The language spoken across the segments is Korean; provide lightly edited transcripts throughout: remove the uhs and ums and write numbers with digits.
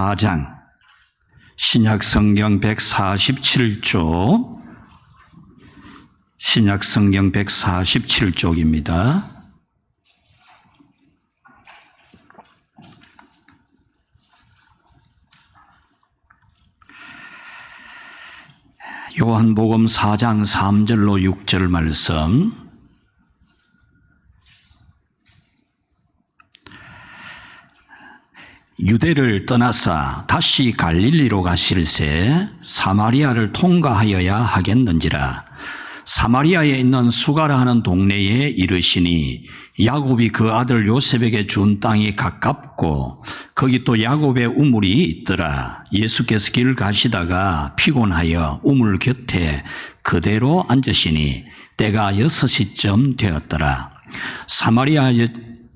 4장 신약성경 147쪽 신약성경 147쪽입니다. 요한복음 4장 3절로 6절 말씀. 유대를 떠나사 다시 갈릴리로 가실새 사마리아를 통과하여야 하겠는지라. 사마리아에 있는 수가라 하는 동네에 이르시니 야곱이 그 아들 요셉에게 준 땅이 가깝고 거기 또 야곱의 우물이 있더라. 예수께서 길을 가시다가 피곤하여 우물 곁에 그대로 앉으시니 때가 6시쯤 되었더라. 사마리아에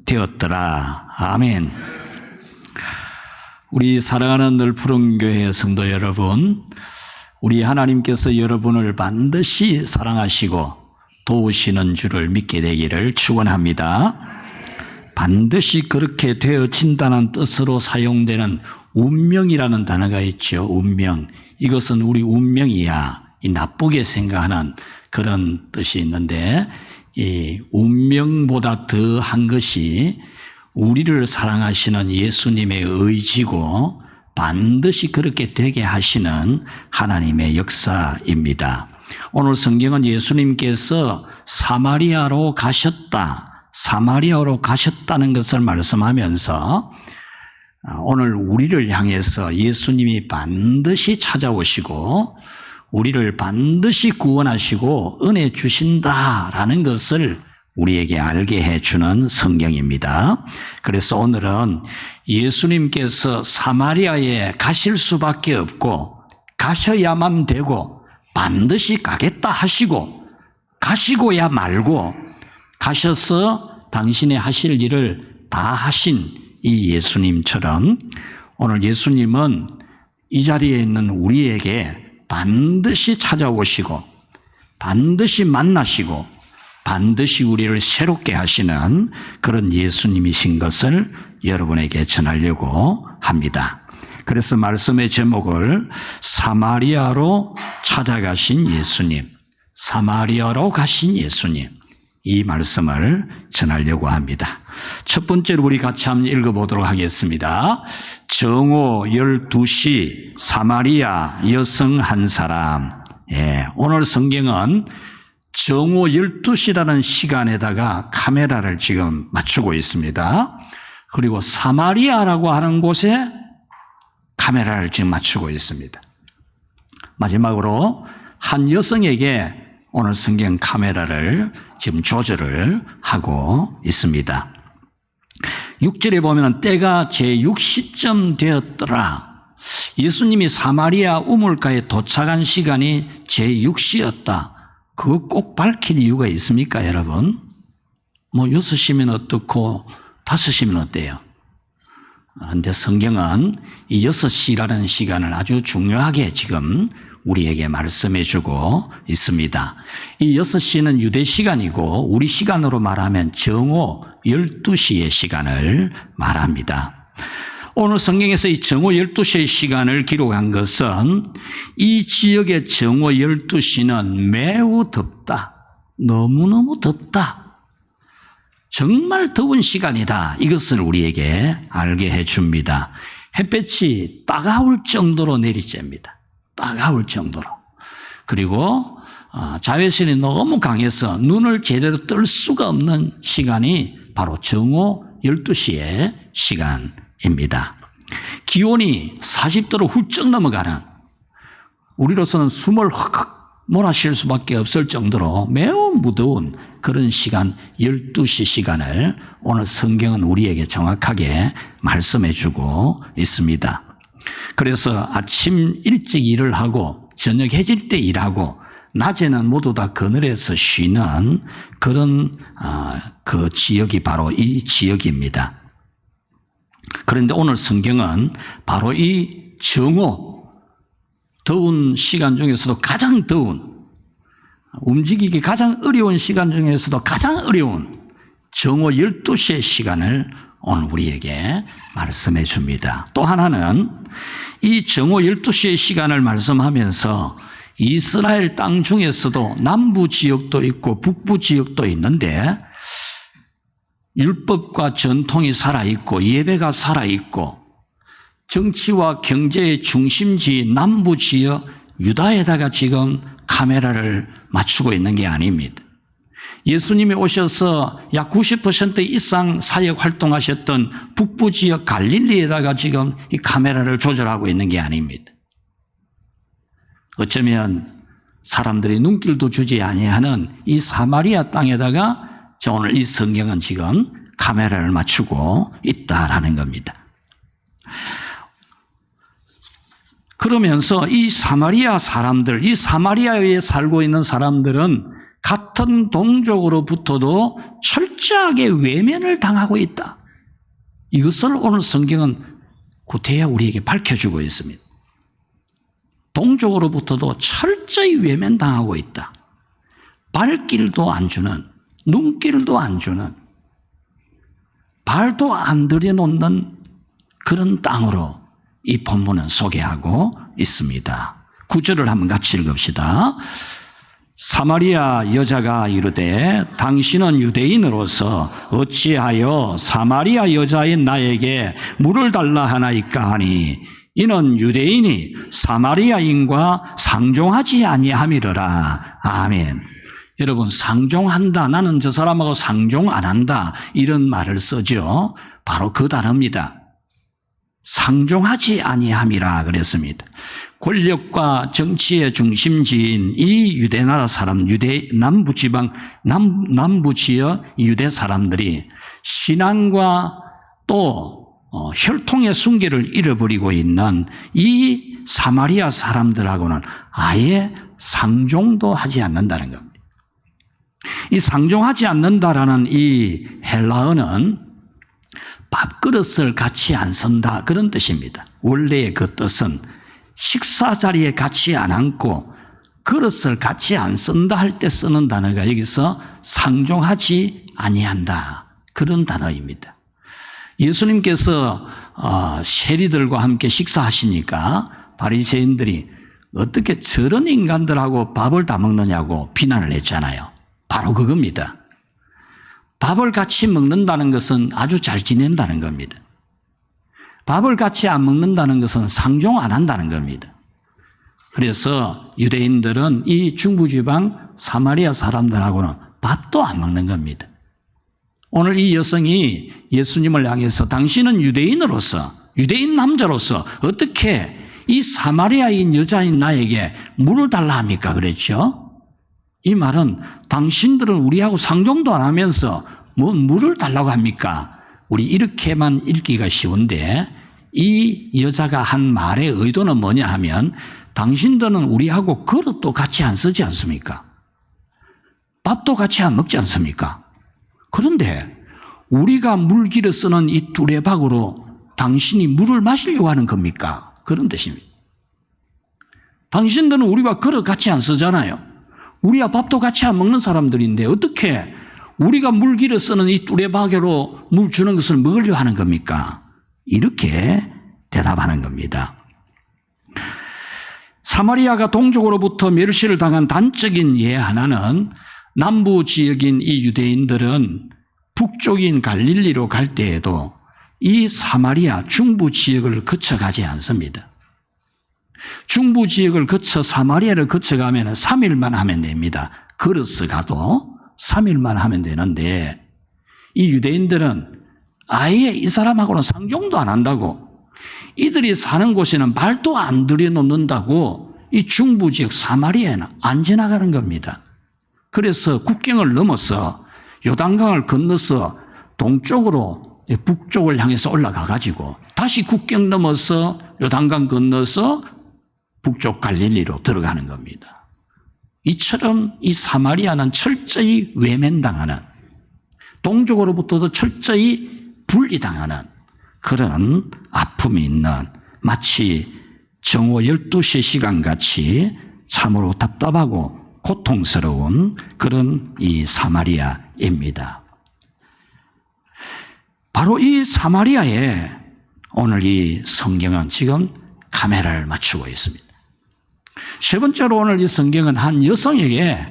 되었더라. 아멘. 우리 사랑하는 늘푸른 교회 성도 여러분, 우리 하나님께서 여러분을 반드시 사랑하시고 도우시는 줄을 믿게 되기를 축원합니다. 반드시 그렇게 되어진다는 뜻으로 사용되는 운명이라는 단어가 있죠. 운명. 이것은 우리 운명이야. 이 나쁘게 생각하는 그런 뜻이 있는데, 이 운명보다 더한 것이 우리를 사랑하시는 예수님의 의지고 반드시 그렇게 되게 하시는 하나님의 역사입니다. 오늘 성경은 예수님께서 사마리아로 가셨다는 것을 말씀하면서 오늘 우리를 향해서 예수님이 반드시 찾아오시고 우리를 반드시 구원하시고 은혜 주신다라는 것을 우리에게 알게 해주는 성경입니다. 그래서 오늘은 예수님께서 사마리아에 가실 수밖에 없고 가셔야만 되고 반드시 가겠다 하시고 가시고야 말고 가셔서 당신의 하실 일을 다 하신 이 예수님처럼 오늘 예수님은 이 자리에 있는 우리에게 반드시 찾아오시고 반드시 만나시고 반드시 우리를 새롭게 하시는 그런 예수님이신 것을 여러분에게 전하려고 합니다. 그래서 말씀의 제목을 사마리아로 찾아가신 예수님, 사마리아로 가신 예수님, 이 말씀을 전하려고 합니다. 첫 번째로 우리 같이 한번 읽어보도록 하겠습니다. 정오 12시 사마리아 여성 한 사람. 오늘 성경은 정오 12시라는 시간에다가 카메라를 지금 맞추고 있습니다. 그리고 사마리아라고 하는 곳에 카메라를 지금 맞추고 있습니다. 마지막으로 한 여성에게 오늘 성경 카메라를 지금 조절을 하고 있습니다. 6절에 보면 때가 제6시쯤 되었더라. 예수님이 사마리아 우물가에 도착한 시간이 제6시였다. 그거 꼭 밝힐 이유가 있습니까, 여러분? 6시면 어떻고 5시면 어때요? 그런데 성경은 이 6시라는 시간을 아주 중요하게 지금 우리에게 말씀해 주고 있습니다. 이 6시는 유대 시간이고 우리 시간으로 말하면 정오 12시의 시간을 말합니다. 오늘 성경에서 이 정오 12시의 시간을 기록한 것은 이 지역의 정오 12시는 매우 덥다. 너무너무 덥다. 정말 더운 시간이다. 이것을 우리에게 알게 해줍니다. 햇볕이 따가울 정도로 내리쬐입니다. 따가울 정도로. 그리고 자외선이 너무 강해서 눈을 제대로 뜰 수가 없는 시간이 바로 정오 12시의 시간입니다. 기온이 40도로 훌쩍 넘어가는, 우리로서는 숨을 헉헉 몰아쉴 수밖에 없을 정도로 매우 무더운 그런 시간 12시 시간을 오늘 성경은 우리에게 정확하게 말씀해 주고 있습니다. 그래서 아침 일찍 일을 하고 저녁 해질 때 일하고 낮에는 모두 다 그늘에서 쉬는 그런 그 지역이 바로 이 지역입니다. 그런데 오늘 성경은 바로 이 정오, 더운 시간 중에서도 가장 더운, 움직이기 가장 어려운 시간 중에서도 가장 어려운 정오 12시의 시간을 오늘 우리에게 말씀해 줍니다. 또 하나는 이 정오 12시의 시간을 말씀하면서 이스라엘 땅 중에서도 남부 지역도 있고 북부 지역도 있는데 율법과 전통이 살아있고 예배가 살아있고 정치와 경제의 중심지 남부 지역 유다에다가 지금 카메라를 맞추고 있는 게 아닙니다. 예수님이 오셔서 약 90% 이상 사역 활동하셨던 북부 지역 갈릴리에다가 지금 이 카메라를 조절하고 있는 게 아닙니다. 어쩌면 사람들이 눈길도 주지 아니하는 이 사마리아 땅에다가 오늘 이 성경은 지금 카메라를 맞추고 있다라는 겁니다. 그러면서 이 사마리아 사람들, 이 사마리아에 살고 있는 사람들은 같은 동족으로부터도 철저하게 외면을 당하고 있다. 이것을 오늘 성경은 구태여 우리에게 밝혀주고 있습니다. 동족으로부터도 철저히 외면당하고 있다. 발길도 안 주는, 눈길도 안 주는, 발도 안 들여놓는 그런 땅으로 이 본문은 소개하고 있습니다. 9절을 한번 같이 읽읍시다. 사마리아 여자가 이르되 당신은 유대인으로서 어찌하여 사마리아 여자인 나에게 물을 달라 하나이까 하니 이는 유대인이 사마리아인과 상종하지 아니함이러라. 아멘. 여러분, 상종한다, 나는 저 사람하고 상종 안 한다, 이런 말을 쓰죠. 바로 그 단어입니다. 상종하지 아니함이라 그랬습니다. 권력과 정치의 중심지인 이 유대나라 사람, 유대 남부지방, 남부지역 유대 사람들이 신앙과 또 혈통의 순결을 잃어버리고 있는 이 사마리아 사람들하고는 아예 상종도 하지 않는다는 겁니다. 이 상종하지 않는다라는 이 헬라어는 밥그릇을 같이 안 쓴다, 그런 뜻입니다. 원래의 그 뜻은 식사 자리에 같이 안 앉고 그릇을 같이 안 쓴다 할 때 쓰는 단어가 여기서 상종하지 아니한다, 그런 단어입니다. 예수님께서 세리들과 함께 식사하시니까 바리새인들이 어떻게 저런 인간들하고 밥을 다 먹느냐고 비난을 했잖아요. 바로 그겁니다. 밥을 같이 먹는다는 것은 아주 잘 지낸다는 겁니다. 밥을 같이 안 먹는다는 것은 상종 안 한다는 겁니다. 그래서 유대인들은 이 중부지방 사마리아 사람들하고는 밥도 안 먹는 겁니다. 오늘 이 여성이 예수님을 향해서 당신은 유대인으로서, 유대인 남자로서 어떻게 이 사마리아인 여자인 나에게 물을 달라 합니까? 그랬죠. 이 말은 당신들은 우리하고 상종도 안 하면서 뭔 물을 달라고 합니까? 우리 이렇게만 읽기가 쉬운데 이 여자가 한 말의 의도는 뭐냐 하면 당신들은 우리하고 그릇도 같이 안 쓰지 않습니까? 밥도 같이 안 먹지 않습니까? 그런데 우리가 물기를 쓰는 이 두레박으로 당신이 물을 마시려고 하는 겁니까? 그런 뜻입니다. 당신들은 우리와 그릇 같이 안 쓰잖아요. 우리와 밥도 같이 안 먹는 사람들인데 어떻게 우리가 물기를 쓰는 이 두레박으로 물 주는 것을 먹으려고 하는 겁니까? 이렇게 대답하는 겁니다. 사마리아가 동족으로부터 멸시를 당한 단적인 예 하나는 남부 지역인 이 유대인들은 북쪽인 갈릴리로 갈 때에도 이 사마리아 중부 지역을 거쳐가지 않습니다. 중부 지역을 거쳐 사마리아를 거쳐가면 3일만 하면 됩니다. 걸어서 가도 3일만 하면 되는데 이 유대인들은 아예 이 사람하고는 상종도 안 한다고, 이들이 사는 곳에는 발도 안 들여놓는다고 이 중부 지역 사마리아에는 안 지나가는 겁니다. 그래서 국경을 넘어서 요단강을 건너서 동쪽으로 북쪽을 향해서 올라가 가지고 다시 국경 넘어서 요단강 건너서 북쪽 갈릴리로 들어가는 겁니다. 이처럼 이 사마리아는 철저히 외면당하는, 동족으로부터도 철저히 분리당하는 그런 아픔이 있는, 마치 정오 12시 시간같이 참으로 답답하고 고통스러운 그런 이 사마리아입니다. 바로 이 사마리아에 오늘 이 성경은 지금 카메라를 맞추고 있습니다. 세 번째로 오늘 이 성경은 한 여성에게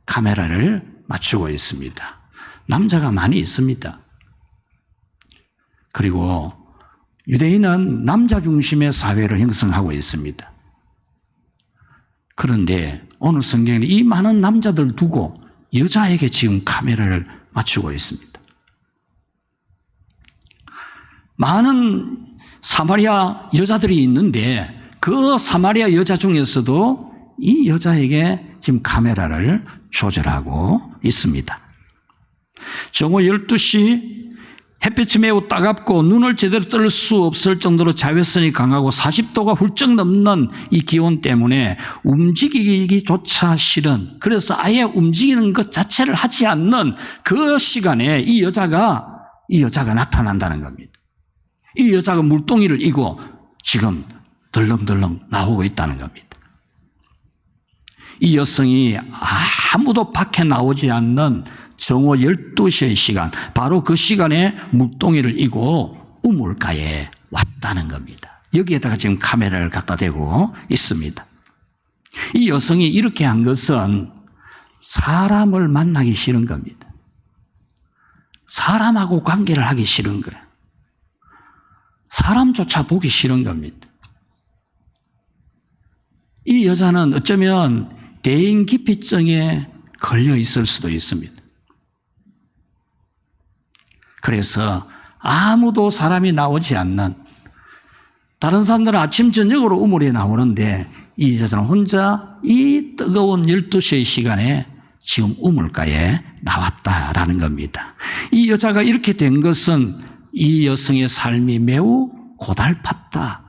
카메라를 맞추고 있습니다. 남자가 많이 있습니다. 그리고 유대인은 남자 중심의 사회를 형성하고 있습니다. 그런데 오늘 성경은 이 많은 남자들 두고 여자에게 지금 카메라를 맞추고 있습니다. 많은 사마리아 여자들이 있는데 그 사마리아 여자 중에서도 이 여자에게 지금 카메라를 조절하고 있습니다. 정오 12시 햇빛이 매우 따갑고 눈을 제대로 뜰 수 없을 정도로 자외선이 강하고 40도가 훌쩍 넘는 이 기온 때문에 움직이기조차 싫은, 그래서 아예 움직이는 것 자체를 하지 않는 그 시간에 이 여자가 나타난다는 겁니다. 이 여자가 물동이를 이고 지금 덜렁덜렁 나오고 있다는 겁니다. 이 여성이 아무도 밖에 나오지 않는 정오 12시의 시간, 바로 그 시간에 물동이를 이고 우물가에 왔다는 겁니다. 여기에다가 지금 카메라를 갖다 대고 있습니다. 이 여성이 이렇게 한 것은 사람을 만나기 싫은 겁니다. 사람하고 관계를 하기 싫은 거예요. 사람조차 보기 싫은 겁니다. 이 여자는 어쩌면 대인기피증에 걸려 있을 수도 있습니다. 그래서 아무도 사람이 나오지 않는, 다른 사람들은 아침 저녁으로 우물에 나오는데 이 여자는 혼자 이 뜨거운 12시의 시간에 지금 우물가에 나왔다라는 겁니다. 이 여자가 이렇게 된 것은 이 여성의 삶이 매우 고달팠다,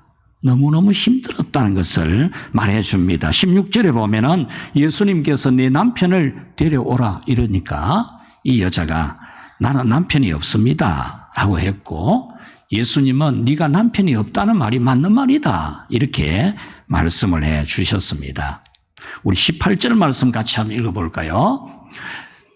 너무너무 힘들었다는 것을 말해줍니다. 16절에 보면은 예수님께서 네 남편을 데려오라 이러니까 이 여자가 나는 남편이 없습니다 라고 했고, 예수님은 네가 남편이 없다는 말이 맞는 말이다 이렇게 말씀을 해 주셨습니다. 우리 18절 말씀 같이 한번 읽어볼까요?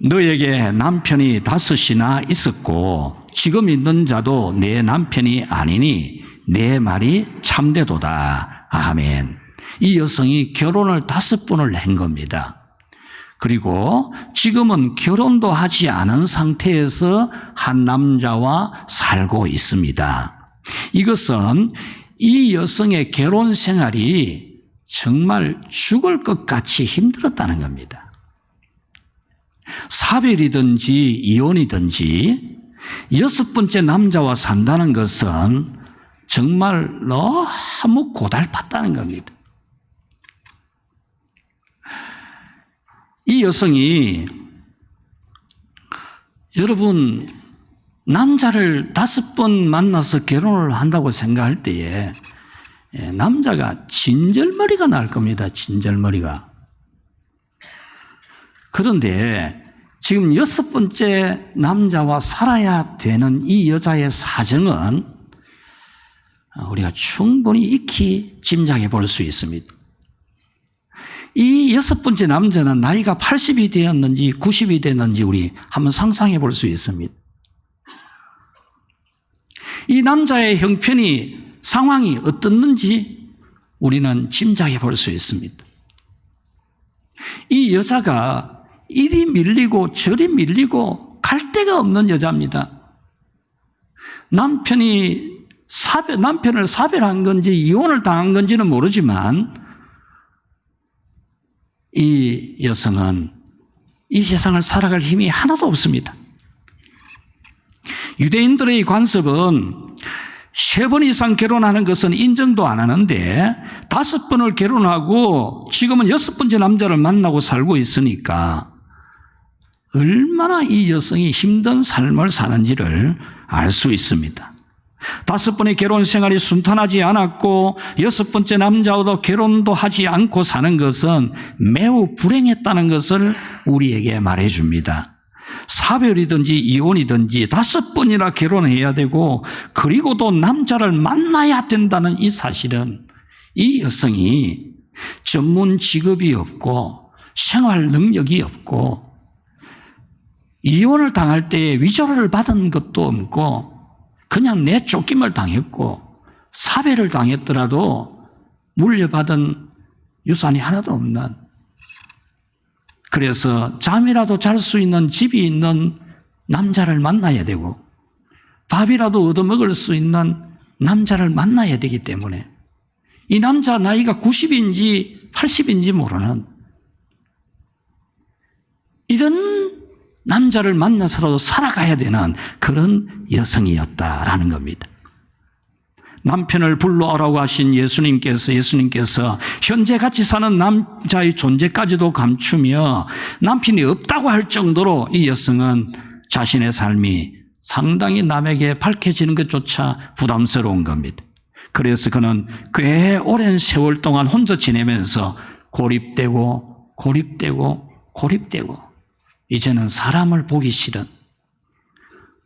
너에게 남편이 5이나 있었고 지금 있는 자도 내 남편이 아니니 내 말이 참되도다. 아멘. 이 여성이 결혼을 5번을 한 겁니다. 그리고 지금은 결혼도 하지 않은 상태에서 한 남자와 살고 있습니다. 이것은 이 여성의 결혼 생활이 정말 죽을 것 같이 힘들었다는 겁니다. 사별이든지 이혼이든지 6번째 남자와 산다는 것은 정말 너무 고달팠다는 겁니다. 이 여성이, 여러분, 남자를 5번 만나서 결혼을 한다고 생각할 때에 남자가 진절머리가 날 겁니다. 진절머리가. 그런데 지금 6번째 남자와 살아야 되는 이 여자의 사정은 우리가 충분히 익히 짐작해 볼 수 있습니다. 이 6번째 남자는 나이가 80이 되었는지 90이 되었는지 우리 한번 상상해 볼 수 있습니다. 이 남자의 형편이, 상황이 어떻는지 우리는 짐작해 볼 수 있습니다. 이 여자가 이리 밀리고 저리 밀리고 갈 데가 없는 여자입니다. 남편을 사별한 건지 이혼을 당한 건지는 모르지만 이 여성은 이 세상을 살아갈 힘이 하나도 없습니다. 유대인들의 관습은 3번 이상 결혼하는 것은 인정도 안 하는데 5번을 결혼하고 지금은 6번째 남자를 만나고 살고 있으니까 얼마나 이 여성이 힘든 삶을 사는지를 알 수 있습니다. 5번의 결혼 생활이 순탄하지 않았고 6번째 남자와도 결혼도 하지 않고 사는 것은 매우 불행했다는 것을 우리에게 말해줍니다. 사별이든지 이혼이든지 5번이나 결혼해야 되고 그리고도 남자를 만나야 된다는 이 사실은 이 여성이 전문 직업이 없고 생활 능력이 없고 이혼을 당할 때 위조를 받은 것도 없고 그냥 내쫓김을 당했고 사배를 당했더라도 물려받은 유산이 하나도 없는, 그래서 잠이라도 잘 수 있는 집이 있는 남자를 만나야 되고 밥이라도 얻어먹을 수 있는 남자를 만나야 되기 때문에 이 남자 나이가 90인지 80인지 모르는 이런 남자를 만나서라도 살아가야 되는 그런 여성이었다라는 겁니다. 남편을 불러오라고 하신 예수님께서 현재 같이 사는 남자의 존재까지도 감추며 남편이 없다고 할 정도로 이 여성은 자신의 삶이 상당히 남에게 밝혀지는 것조차 부담스러운 겁니다. 그래서 그는 꽤 오랜 세월 동안 혼자 지내면서 고립되고 이제는 사람을 보기 싫은,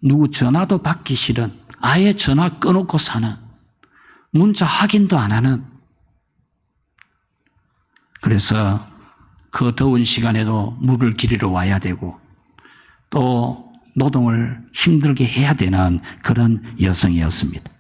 누구 전화도 받기 싫은, 아예 전화 끊어놓고 사는, 문자 확인도 안 하는, 그래서 그 더운 시간에도 물을 기르러 와야 되고 또 노동을 힘들게 해야 되는 그런 여성이었습니다.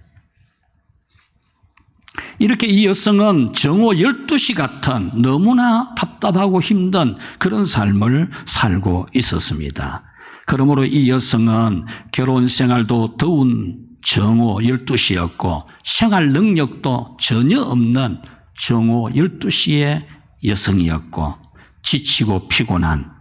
이렇게 이 여성은 정오 12시 같은 너무나 답답하고 힘든 그런 삶을 살고 있었습니다. 그러므로 이 여성은 결혼 생활도 더운 정오 12시였고 생활 능력도 전혀 없는 정오 12시의 여성이었고 지치고 피곤한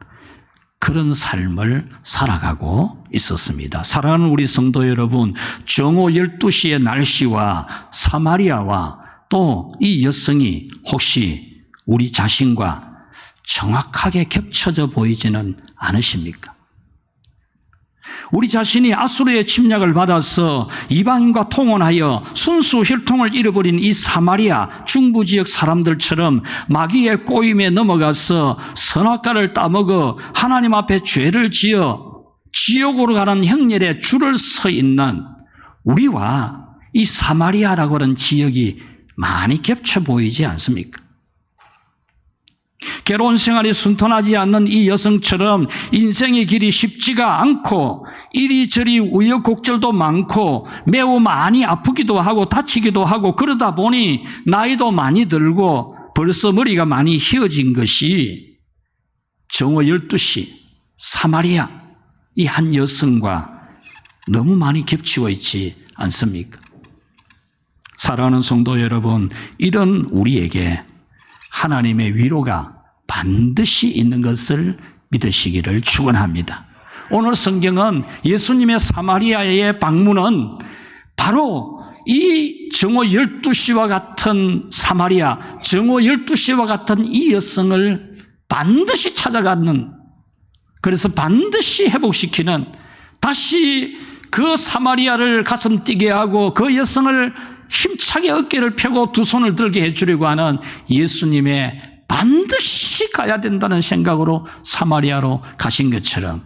그런 삶을 살아가고 있었습니다. 사랑하는 우리 성도 여러분, 정오 12시의 날씨와 사마리아와 또 이 여성이 혹시 우리 자신과 정확하게 겹쳐져 보이지는 않으십니까? 우리 자신이 아수르의 침략을 받아서 이방인과 통혼하여 순수 혈통을 잃어버린 이 사마리아 중부 지역 사람들처럼 마귀의 꼬임에 넘어가서 선악과를 따먹어 하나님 앞에 죄를 지어 지옥으로 가는 형렬에 줄을 서 있는 우리와 이 사마리아라고 하는 지역이 많이 겹쳐 보이지 않습니까? 결혼 생활이 순탄하지 않는 이 여성처럼 인생의 길이 쉽지가 않고 이리저리 우여곡절도 많고 매우 많이 아프기도 하고 다치기도 하고 그러다 보니 나이도 많이 들고 벌써 머리가 많이 휘어진 것이 정오 12시 사마리아 이 한 여성과 너무 많이 겹치고 있지 않습니까? 사랑하는 성도 여러분, 이런 우리에게 하나님의 위로가 반드시 있는 것을 믿으시기를 축원합니다. 오늘 성경은 예수님의 사마리아의 방문은 바로 이 정오 12시와 같은 사마리아, 정오 12시와 같은 이 여성을 반드시 찾아가는, 그래서 반드시 회복시키는, 다시 그 사마리아를 가슴 뛰게 하고 그 여성을 힘차게 어깨를 펴고 두 손을 들게 해주려고 하는 예수님의 반드시 가야 된다는 생각으로 사마리아로 가신 것처럼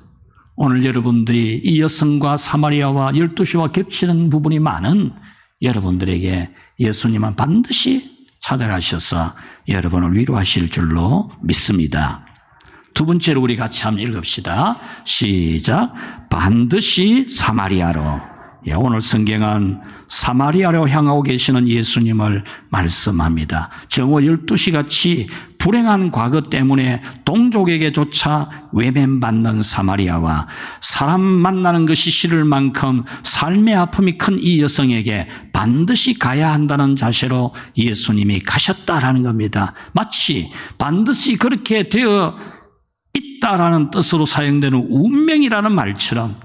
오늘 여러분들이 이 여성과 사마리아와 12시와 겹치는 부분이 많은 여러분들에게 예수님은 반드시 찾아가셔서 여러분을 위로하실 줄로 믿습니다. 두 번째로 우리 같이 한번 읽읍시다. 시작. 반드시 사마리아로. 오늘 성경은 사마리아로 향하고 계시는 예수님을 말씀합니다. 정오 12시 같이 불행한 과거 때문에 동족에게조차 외면받는 사마리아와 사람 만나는 것이 싫을 만큼 삶의 아픔이 큰 이 여성에게 반드시 가야 한다는 자세로 예수님이 가셨다라는 겁니다. 마치 반드시 그렇게 되어 있다라는 뜻으로 사용되는 운명이라는 말처럼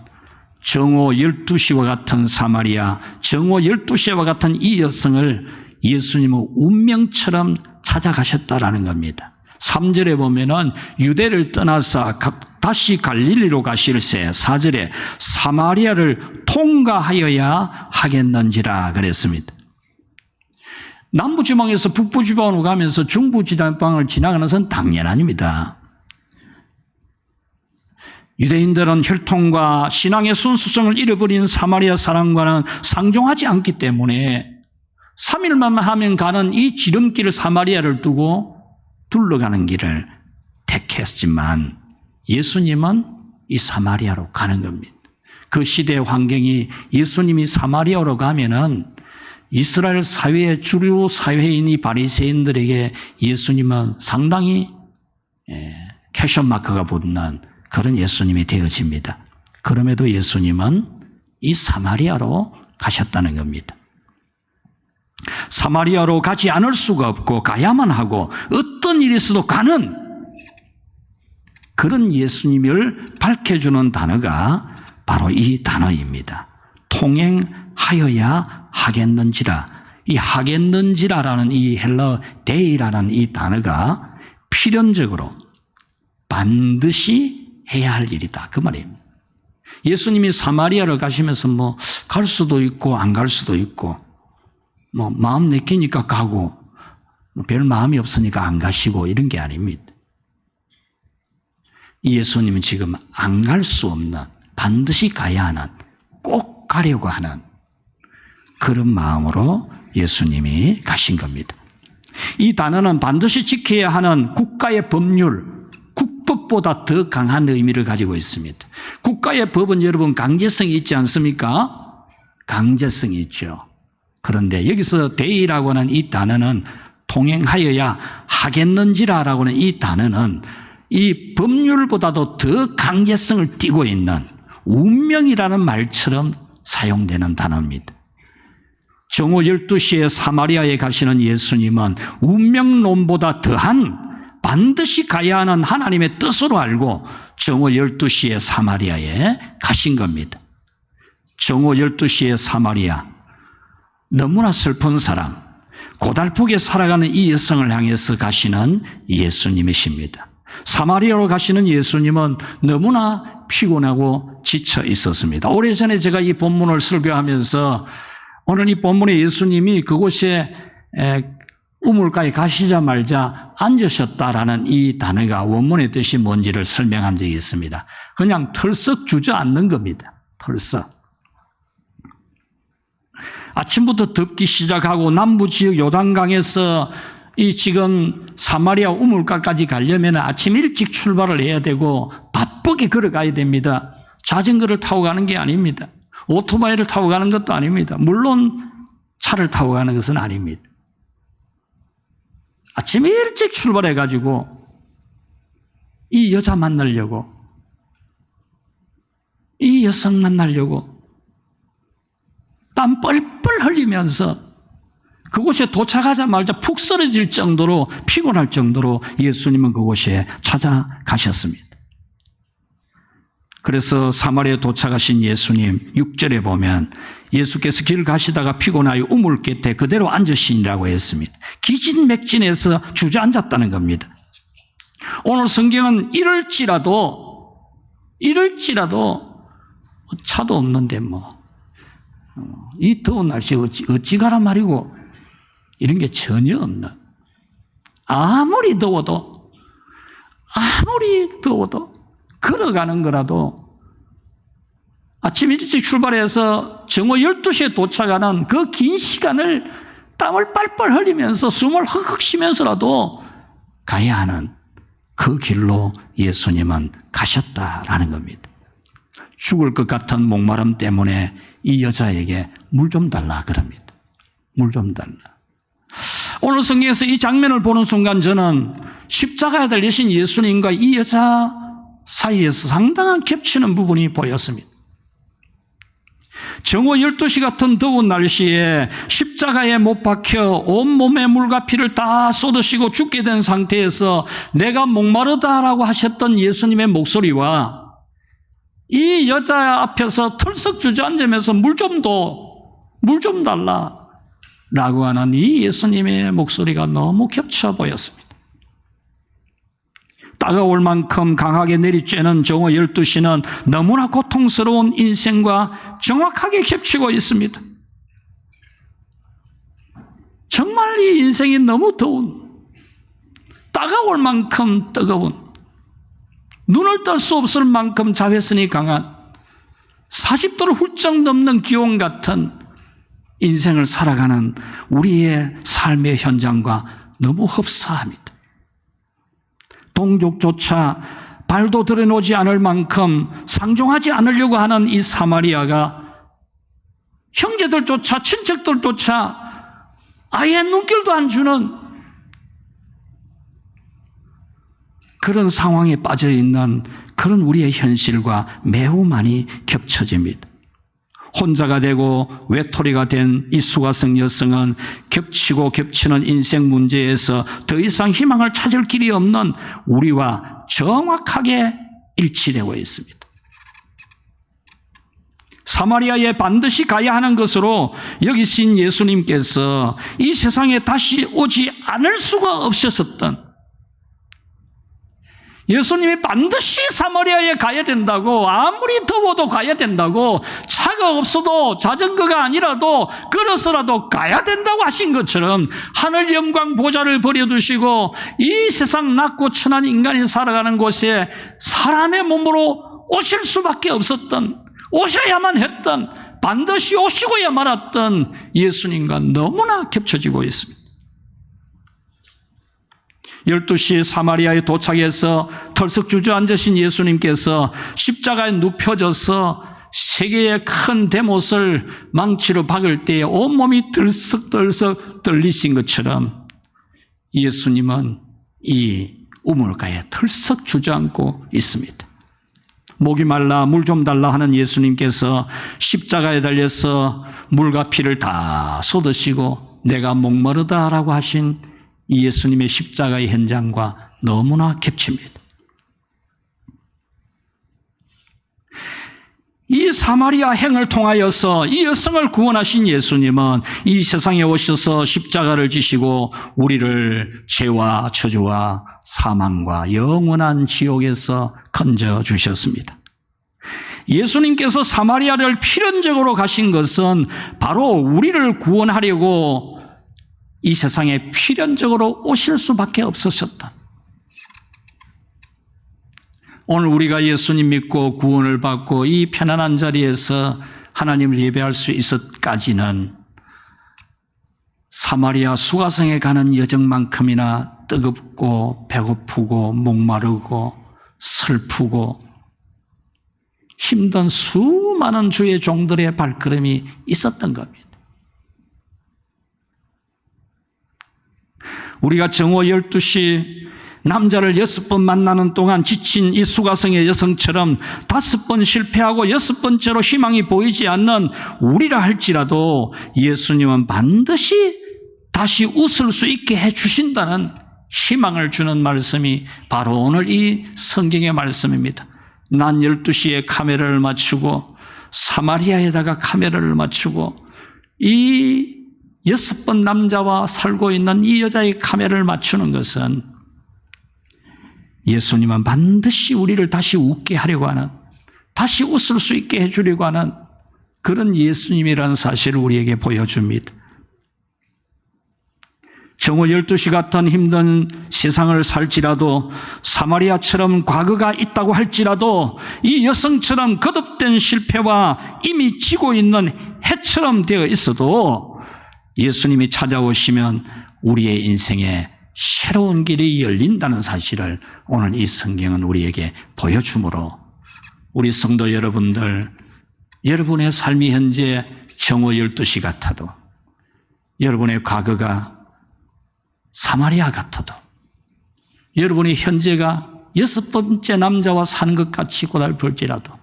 정오 12시와 같은 사마리아, 정오 12시와 같은 이 여성을 예수님은 운명처럼 찾아가셨다라는 겁니다. 3절에 보면은 유대를 떠나서 다시 갈릴리로 가실새 4절에 사마리아를 통과하여야 하겠는지라 그랬습니다. 남부지방에서 북부지방으로 가면서 중부지방을 지나가는 것은 당연 아닙니다. 유대인들은 혈통과 신앙의 순수성을 잃어버린 사마리아 사람과는 상종하지 않기 때문에 3일만 하면 가는 이 지름길 사마리아를 두고 둘러가는 길을 택했지만 예수님은 이 사마리아로 가는 겁니다. 그 시대의 환경이 예수님이 사마리아로 가면은 이스라엘 사회의 주류 사회인 이 바리새인들에게 예수님은 상당히 캐션 마크가 붙는 그런 예수님이 되어집니다. 그럼에도 예수님은 이 사마리아로 가셨다는 겁니다. 사마리아로 가지 않을 수가 없고 가야만 하고 어떤 일이 있어도 가는 그런 예수님을 밝혀주는 단어가 바로 이 단어입니다. 통행하여야 하겠는지라. 이 하겠는지라라는 이 헬러 데이라는 이 단어가 필연적으로 반드시 해야 할 일이다. 그 말입니다. 예수님이 사마리아를 가시면서 뭐 갈 수도 있고 안 갈 수도 있고 뭐 마음 내키니까 가고 별 마음이 없으니까 안 가시고 이런 게 아닙니다. 예수님은 지금 안 갈 수 없는 반드시 가야 하는 꼭 가려고 하는 그런 마음으로 예수님이 가신 겁니다. 이 단어는 반드시 지켜야 하는 국가의 법률, 국법보다 더 강한 의미를 가지고 있습니다. 국가의 법은 여러분 강제성이 있지 않습니까? 강제성이 있죠. 그런데 여기서 대의라고 하는 이 단어는 통행하여야 하겠는지라라고 하는 이 단어는 이 법률보다도 더 강제성을 띠고 있는 운명이라는 말처럼 사용되는 단어입니다. 정오 12시에 사마리아에 가시는 예수님은 운명론보다 더한 반드시 가야 하는 하나님의 뜻으로 알고 정오 12시에 사마리아에 가신 겁니다. 정오 12시에 사마리아, 너무나 슬픈 사랑, 고달프게 살아가는 이 여성을 향해서 가시는 예수님이십니다. 사마리아로 가시는 예수님은 너무나 피곤하고 지쳐 있었습니다. 오래전에 제가 이 본문을 설교하면서 오늘 이 본문에 예수님이 그곳에 우물가에 가시자마자 앉으셨다라는 이 단어가 원문의 뜻이 뭔지를 설명한 적이 있습니다. 그냥 털썩 주저앉는 겁니다. 털썩. 아침부터 덥기 시작하고 남부 지역 요단강에서 이 지금 사마리아 우물가까지 가려면 아침 일찍 출발을 해야 되고 바쁘게 걸어가야 됩니다. 자전거를 타고 가는 게 아닙니다. 오토바이를 타고 가는 것도 아닙니다. 물론 차를 타고 가는 것은 아닙니다. 아침 일찍 출발해가지고 이 여자 만나려고, 이 여성 만나려고 땀 뻘뻘 흘리면서 그곳에 도착하자마자 푹 쓰러질 정도로 피곤할 정도로 예수님은 그곳에 찾아가셨습니다. 그래서 사마리아에 도착하신 예수님 6절에 보면 예수께서 길 가시다가 피곤하여 우물 곁에 그대로 앉으시니라고 했습니다. 기진맥진해서 주저앉았다는 겁니다. 오늘 성경은 이럴지라도 차도 없는데 이 더운 날씨에 어찌 가란 말이고 이런 게 전혀 없는, 아무리 더워도 걸어가는 거라도 아침 일찍 출발해서 정오 12시에 도착하는 그 긴 시간을 땀을 빨빨 흘리면서 숨을 헉헉 쉬면서라도 가야 하는 그 길로 예수님은 가셨다라는 겁니다. 죽을 것 같은 목마름 때문에 이 여자에게 물 좀 달라 그럽니다. 물 좀 달라. 오늘 성경에서 이 장면을 보는 순간 저는 십자가에 달리신 예수님과 이 여자 사이에서 상당한 겹치는 부분이 보였습니다. 정오 12시 같은 더운 날씨에 십자가에 못 박혀 온몸에 물과 피를 다 쏟으시고 죽게 된 상태에서 내가 목마르다라고 하셨던 예수님의 목소리와 이 여자 앞에서 털썩 주저앉으면서 물 좀 달라 라고 하는 이 예수님의 목소리가 너무 겹쳐 보였습니다. 따가울 만큼 강하게 내리쬐는 정오 12시는 너무나 고통스러운 인생과 정확하게 겹치고 있습니다. 정말 이 인생이 너무 더운, 따가울 만큼 뜨거운, 눈을 뜰 수 없을 만큼 자외선이 강한 40도를 훌쩍 넘는 기온 같은 인생을 살아가는 우리의 삶의 현장과 너무 흡사합니다. 동족조차 발도 들여놓지 않을 만큼 상종하지 않으려고 하는 이 사마리아가 형제들조차 친척들조차 아예 눈길도 안 주는 그런 상황에 빠져 있는 그런 우리의 현실과 매우 많이 겹쳐집니다. 혼자가 되고 외톨이가 된 이 수가성 여성은 겹치고 겹치는 인생 문제에서 더 이상 희망을 찾을 길이 없는 우리와 정확하게 일치되고 있습니다. 사마리아에 반드시 가야 하는 것으로 여기신 예수님께서 이 세상에 다시 오지 않을 수가 없으셨던, 예수님이 반드시 사마리아에 가야 된다고, 아무리 더워도 가야 된다고, 차가 없어도 자전거가 아니라도 걸어서라도 가야 된다고 하신 것처럼 하늘 영광 보좌를 버려두시고 이 세상 낮고 천한 인간이 살아가는 곳에 사람의 몸으로 오실 수밖에 없었던, 오셔야만 했던, 반드시 오시고야 말았던 예수님과 너무나 겹쳐지고 있습니다. 12시 사마리아에 도착해서 털썩 주저앉으신 예수님께서 십자가에 눕혀져서 세 개의 큰 대못을 망치로 박을 때에 온몸이 들썩들썩 떨리신 것처럼 예수님은 이 우물가에 털썩 주저앉고 있습니다. 목이 말라 물 좀 달라 하는 예수님께서 십자가에 달려서 물과 피를 다 쏟으시고 내가 목마르다라고 하신 이 예수님의 십자가의 현장과 너무나 겹칩니다. 이 사마리아 행을 통하여서 이 여성을 구원하신 예수님은 이 세상에 오셔서 십자가를 지시고 우리를 죄와 저주와 사망과 영원한 지옥에서 건져주셨습니다. 예수님께서 사마리아를 필연적으로 가신 것은 바로 우리를 구원하려고 이 세상에 필연적으로 오실 수밖에 없으셨다. 오늘 우리가 예수님 믿고 구원을 받고 이 편안한 자리에서 하나님을 예배할 수 있었까지는 사마리아 수가성에 가는 여정만큼이나 뜨겁고 배고프고 목마르고 슬프고 힘든 수많은 주의 종들의 발걸음이 있었던 겁니다. 우리가 정오 12시 남자를 6번 만나는 동안 지친 이 수가성의 여성처럼 5번 실패하고 6번째로 희망이 보이지 않는 우리라 할지라도 예수님은 반드시 다시 웃을 수 있게 해주신다는 희망을 주는 말씀이 바로 오늘 이 성경의 말씀입니다. 난 12시에 카메라를 맞추고 사마리아에다가 카메라를 맞추고 이 6번 남자와 살고 있는 이 여자의 카메라를 맞추는 것은 예수님은 반드시 우리를 다시 웃게 하려고 하는, 다시 웃을 수 있게 해주려고 하는 그런 예수님이라는 사실을 우리에게 보여줍니다. 정오 12시 같은 힘든 세상을 살지라도 사마리아처럼 과거가 있다고 할지라도 이 여성처럼 거듭된 실패와 이미 지고 있는 해처럼 되어 있어도 예수님이 찾아오시면 우리의 인생에 새로운 길이 열린다는 사실을 오늘 이 성경은 우리에게 보여주므로 우리 성도 여러분들, 여러분의 삶이 현재 정오 12시 같아도, 여러분의 과거가 사마리아 같아도, 여러분의 현재가 6번째 남자와 사는 것 같이 고달플지라도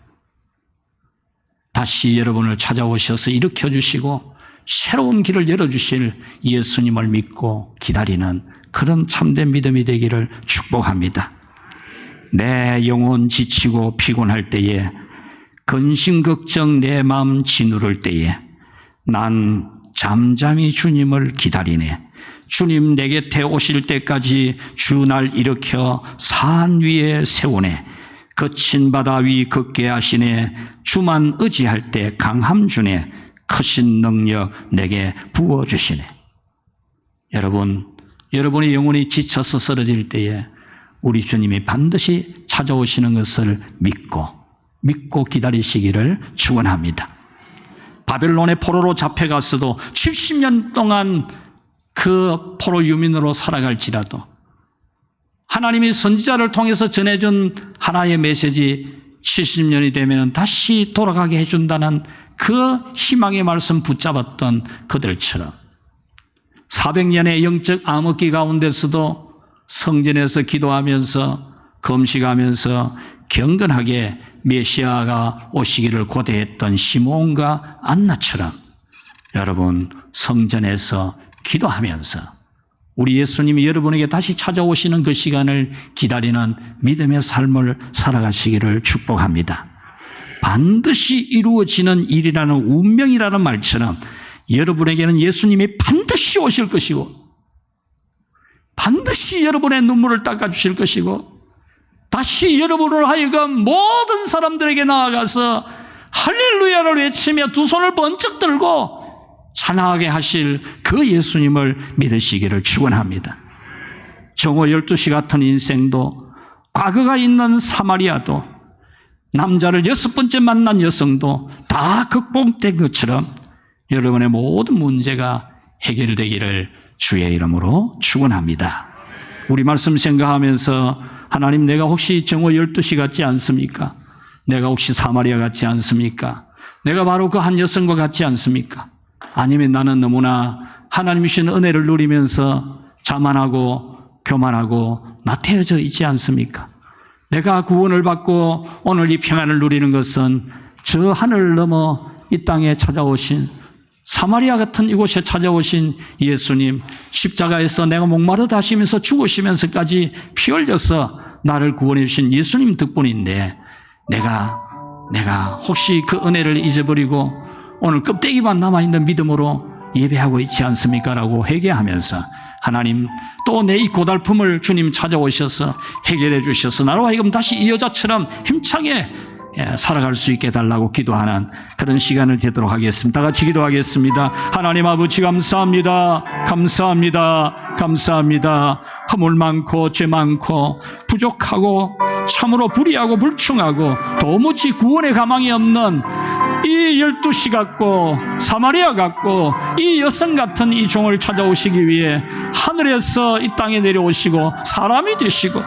다시 여러분을 찾아오셔서 일으켜주시고 새로운 길을 열어주실 예수님을 믿고 기다리는 그런 참된 믿음이 되기를 축복합니다. 내 영혼 지치고 피곤할 때에, 근심 걱정 내 마음 짓누를 때에 난 잠잠히 주님을 기다리네. 주님 내 곁에 오실 때까지 주 날 일으켜 산 위에 세우네. 거친 바다 위 걷게 하시네. 주만 의지할 때 강함 주네. 크신 능력 내게 부어주시네. 여러분의 영혼이 지쳐서 쓰러질 때에 우리 주님이 반드시 찾아오시는 것을 믿고 기다리시기를 축원합니다. 바벨론의 포로로 잡혀갔어도 70년 동안 그 포로 유민으로 살아갈지라도 하나님이 선지자를 통해서 전해준 하나의 메시지 70년이 되면 다시 돌아가게 해준다는 그 희망의 말씀 붙잡았던 그들처럼 400년의 영적 암흑기 가운데서도 성전에서 기도하면서 금식하면서 경건하게 메시아가 오시기를 고대했던 시므온과 안나처럼 여러분 성전에서 기도하면서 우리 예수님이 여러분에게 다시 찾아오시는 그 시간을 기다리는 믿음의 삶을 살아가시기를 축복합니다. 반드시 이루어지는 일이라는 운명이라는 말처럼 여러분에게는 예수님이 반드시 오실 것이고 반드시 여러분의 눈물을 닦아주실 것이고 다시 여러분을 하여금 모든 사람들에게 나아가서 할렐루야를 외치며 두 손을 번쩍 들고 찬양하게 하실 그 예수님을 믿으시기를 축원합니다. 정오 12시 같은 인생도 과거가 있는 사마리아도 남자를 6번째 만난 여성도 다 극복된 것처럼 여러분의 모든 문제가 해결되기를 주의 이름으로 축원합니다. 우리 말씀 생각하면서 하나님 내가 혹시 정오 12시 같지 않습니까? 내가 혹시 사마리아 같지 않습니까? 내가 바로 그 한 여성과 같지 않습니까? 아니면 나는 너무나 하나님이 주신 은혜를 누리면서 자만하고 교만하고 나태해져 있지 않습니까? 내가 구원을 받고 오늘 이 평안을 누리는 것은 저 하늘을 넘어 이 땅에 찾아오신 사마리아 같은 이곳에 찾아오신 예수님, 십자가에서 내가 목마르다 하시면서 죽으시면서까지 피 흘려서 나를 구원해 주신 예수님 덕분인데 내가 혹시 그 은혜를 잊어버리고 오늘 껍데기만 남아있는 믿음으로 예배하고 있지 않습니까? 라고 회개하면서 하나님 또 내 이 고달픔을 주님 찾아오셔서 해결해 주셔서 나로 하여금 다시 이 여자처럼 힘차게 살아갈 수 있게 해달라고 기도하는 그런 시간을 되도록 하겠습니다. 다 같이 기도하겠습니다. 하나님 아버지 감사합니다. 감사합니다. 감사합니다. 허물 많고 죄 많고 부족하고 참으로 불의하고 불충하고 도무지 구원의 가망이 없는 이 12시 같고 사마리아 같고 이 여성 같은 이 종을 찾아오시기 위해 하늘에서 이 땅에 내려오시고 사람이 되시고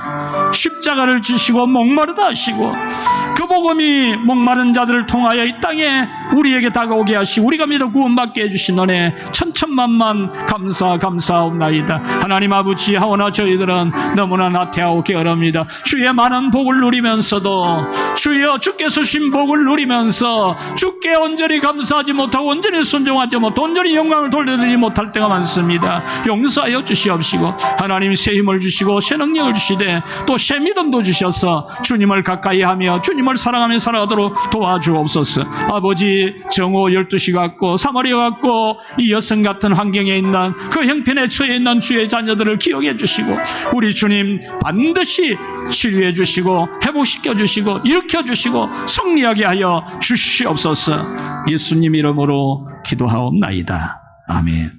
십자가를 지시고 목마르다 하시고 그 복음이 목마른 자들을 통하여 이 땅에 우리에게 다가오게 하시고 우리가 믿어 구원받게 해주신 은혜 천천만만 감사하옵나이다. 하나님 아버지 하오나 저희들은 너무나 나태하고 게으릅니다. 주의 많은 복을 누리면서도 주여 주께서 주신 복을 누리면서 주께 온전히 감사하지 못하고 온전히 순종하지 못하고 온전히 영광을 돌려드리지 못할 때가 많습니다. 용서하여 주시옵시고 하나님 새 힘을 주시고 새 능력을 주시되 또 새 믿음도 주셔서 주님을 가까이하며 주님을 사랑하며 살아가도록 도와주옵소서. 아버지 정오 12시 같고 사마리아 같고 이 여성 같은 환경에 있는 그 형편에 처해 있는 주의 자녀들을 기억해 주시고 우리 주님 반드시 치료해 주시고 회복시켜 주시고 일으켜 주시고 승리하게 하여 주시옵소서. 예수님 이름으로 기도하옵나이다. 아멘.